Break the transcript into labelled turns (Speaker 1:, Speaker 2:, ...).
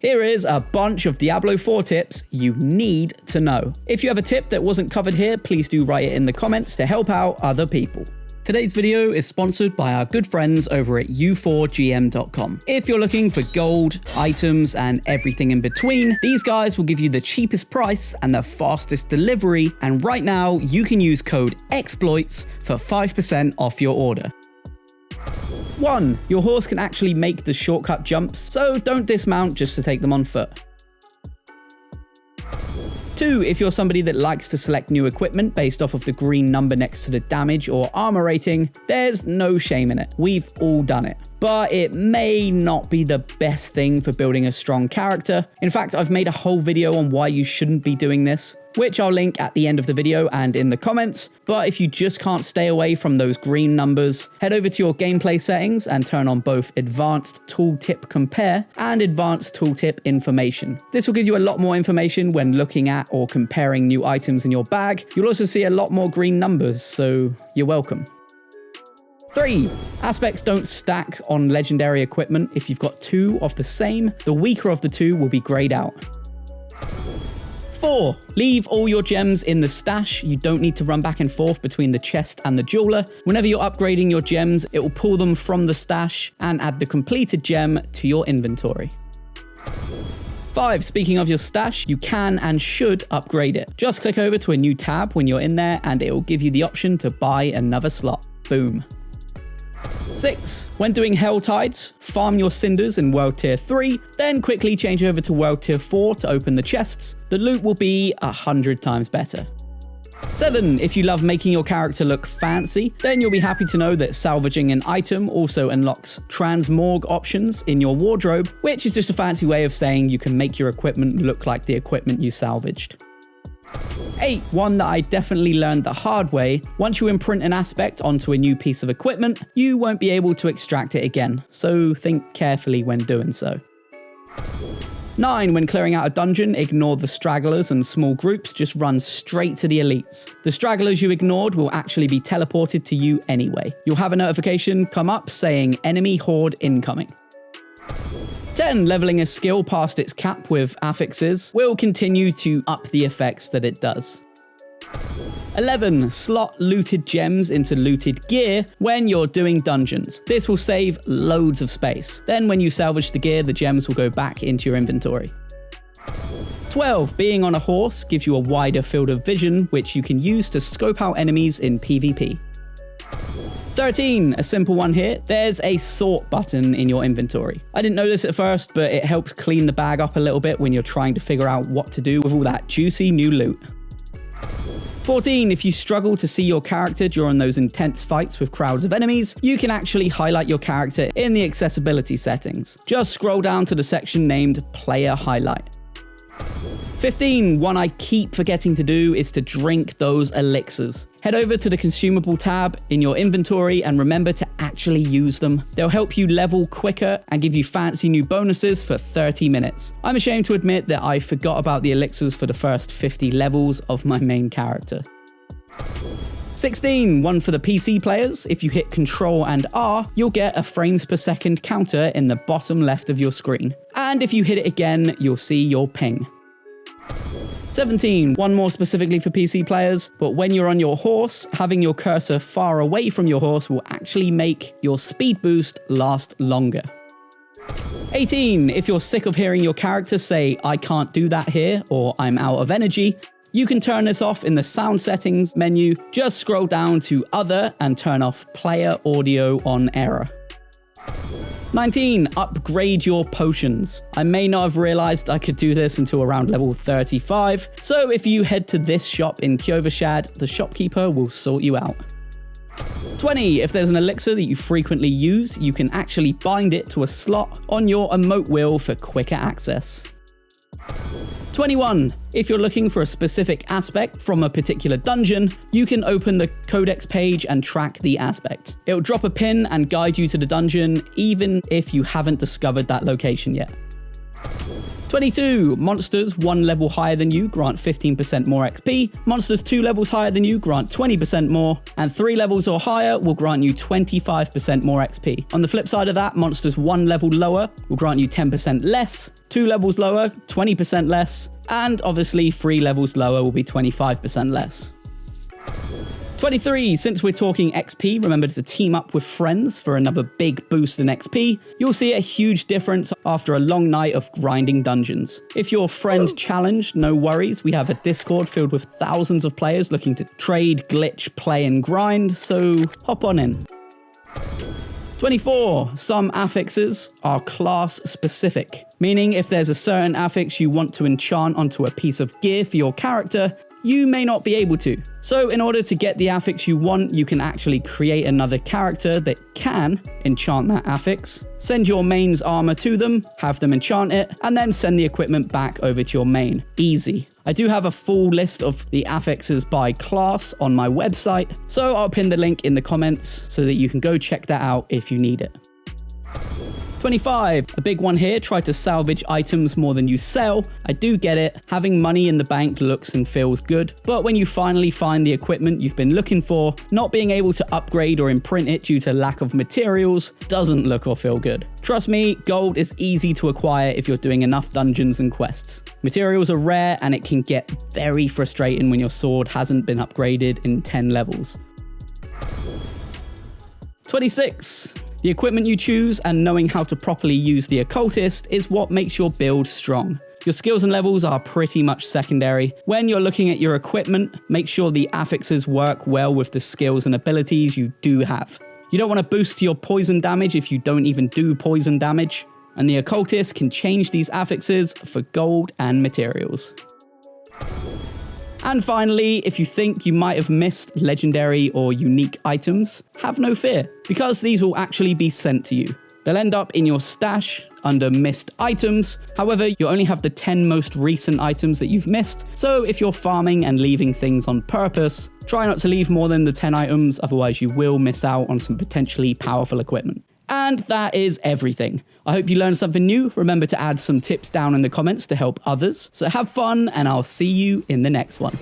Speaker 1: Here is a bunch of Diablo 4 tips you need to know. If you have a tip that wasn't covered here, please do write it in the comments to help out other people. Today's video is sponsored by our good friends over at u4gm.com. If you're looking for gold, items, and everything in between, these guys will give you the cheapest price and the fastest delivery, and right now you can use code EXPLOITS for 5% off your order. 1. Your horse can actually make the shortcut jumps, so don't dismount just to take them on foot. 2. If you're somebody that likes to select new equipment based off of the green number next to the damage or armor rating, there's no shame in it. We've all done it. But it may not be the best thing for building a strong character. In fact, I've made a whole video on why you shouldn't be doing this, which I'll link at the end of the video and in the comments. But if you just can't stay away from those green numbers, head over to your gameplay settings and turn on both Advanced Tooltip Compare and Advanced Tooltip Information. This will give you a lot more information when looking at or comparing new items in your bag. You'll also see a lot more green numbers, so you're welcome. 3. Aspects don't stack on legendary equipment. If you've got 2 of the same, the weaker of the 2 will be grayed out. 4. Leave all your gems in the stash. You don't need to run back and forth between the chest and the jeweler. Whenever you're upgrading your gems, it will pull them from the stash and add the completed gem to your inventory. 5. Speaking of your stash, you can and should upgrade it. Just click over to a new tab when you're in there and it will give you the option to buy another slot. Boom. 6. When doing Hell Tides, farm your cinders in World Tier 3, then quickly change over to World Tier 4 to open the chests. The loot will be 100 times better. 7. If you love making your character look fancy, then you'll be happy to know that salvaging an item also unlocks transmorg options in your wardrobe, which is just a fancy way of saying you can make your equipment look like the equipment you salvaged. 8. One that I definitely learned the hard way. Once you imprint an aspect onto a new piece of equipment, you won't be able to extract it again, so think carefully when doing so. 9. When clearing out a dungeon, ignore the stragglers and small groups, just run straight to the elites. The stragglers you ignored will actually be teleported to you anyway. You'll have a notification come up saying enemy horde incoming. 10. Leveling a skill past its cap with affixes will continue to up the effects that it does. 11. Slot looted gems into looted gear when you're doing dungeons. This will save loads of space. Then when you salvage the gear, the gems will go back into your inventory. 12. Being on a horse gives you a wider field of vision, which you can use to scope out enemies in PvP. 13. A simple one here. There's a sort button in your inventory. I didn't know this at first, but it helps clean the bag up a little bit when you're trying to figure out what to do with all that juicy new loot. 14. If you struggle to see your character during those intense fights with crowds of enemies, you can actually highlight your character in the accessibility settings. Just scroll down to the section named Player Highlight. 15. One I keep forgetting to do is to drink those elixirs. Head over to the consumable tab in your inventory and remember to actually use them. They'll help you level quicker and give you fancy new bonuses for 30 minutes. I'm ashamed to admit that I forgot about the elixirs for the first 50 levels of my main character. 16. One for the PC players. If you hit Ctrl and R, you'll get a frames per second counter in the bottom left of your screen. And if you hit it again, you'll see your ping. 17. One more specifically for PC players, but when you're on your horse, having your cursor far away from your horse will actually make your speed boost last longer. 18. If you're sick of hearing your character say, "I can't do that here," or "I'm out of energy," you can turn this off in the sound settings menu. Just scroll down to Other and turn off Player Audio on Error. 19. Upgrade your potions. I may not have realized I could do this until around level 35, so if you head to this shop in Kjovashad, the shopkeeper will sort you out. 20. If there's an elixir that you frequently use, you can actually bind it to a slot on your emote wheel for quicker access. 21. If you're looking for a specific aspect from a particular dungeon, you can open the codex page and track the aspect. It'll drop a pin and guide you to the dungeon, even if you haven't discovered that location yet. 22. Monsters 1 level higher than you grant 15% more XP. Monsters 2 levels higher than you grant 20% more. And 3 levels or higher will grant you 25% more XP. On the flip side of that, monsters 1 level lower will grant you 10% less. 2 levels lower, 20% less. And obviously 3 levels lower will be 25% less. 23. Since we're talking XP, remember to team up with friends for another big boost in XP. You'll see a huge difference after a long night of grinding dungeons. If you're friend challenged, no worries. We have a Discord filled with thousands of players looking to trade, glitch, play, and grind, so hop on in. 24. Some affixes are class specific, meaning if there's a certain affix you want to enchant onto a piece of gear for your character, you may not be able to. So in order to get the affix you want, you can actually create another character that can enchant that affix, send your main's armor to them, have them enchant it, and then send the equipment back over to your main. Easy. I do have a full list of the affixes by class on my website, so I'll pin the link in the comments so that you can go check that out if you need it. 25. A big one here, try to salvage items more than you sell. I do get it. Having money in the bank looks and feels good, but when you finally find the equipment you've been looking for, not being able to upgrade or imprint it due to lack of materials doesn't look or feel good. Trust me, gold is easy to acquire if you're doing enough dungeons and quests. Materials are rare and it can get very frustrating when your sword hasn't been upgraded in 10 levels. 26. The equipment you choose and knowing how to properly use the occultist is what makes your build strong. Your skills and levels are pretty much secondary. When you're looking at your equipment, make sure the affixes work well with the skills and abilities you do have. You don't want to boost your poison damage if you don't even do poison damage, and the occultist can change these affixes for gold and materials. And finally, if you think you might have missed legendary or unique items, have no fear, because these will actually be sent to you. They'll end up in your stash under missed items. However, you only have the 10 most recent items that you've missed, so if you're farming and leaving things on purpose, try not to leave more than the 10 items, otherwise you will miss out on some potentially powerful equipment. And that is everything. I hope you learned something new. Remember to add some tips down in the comments to help others. So have fun, and I'll see you in the next one.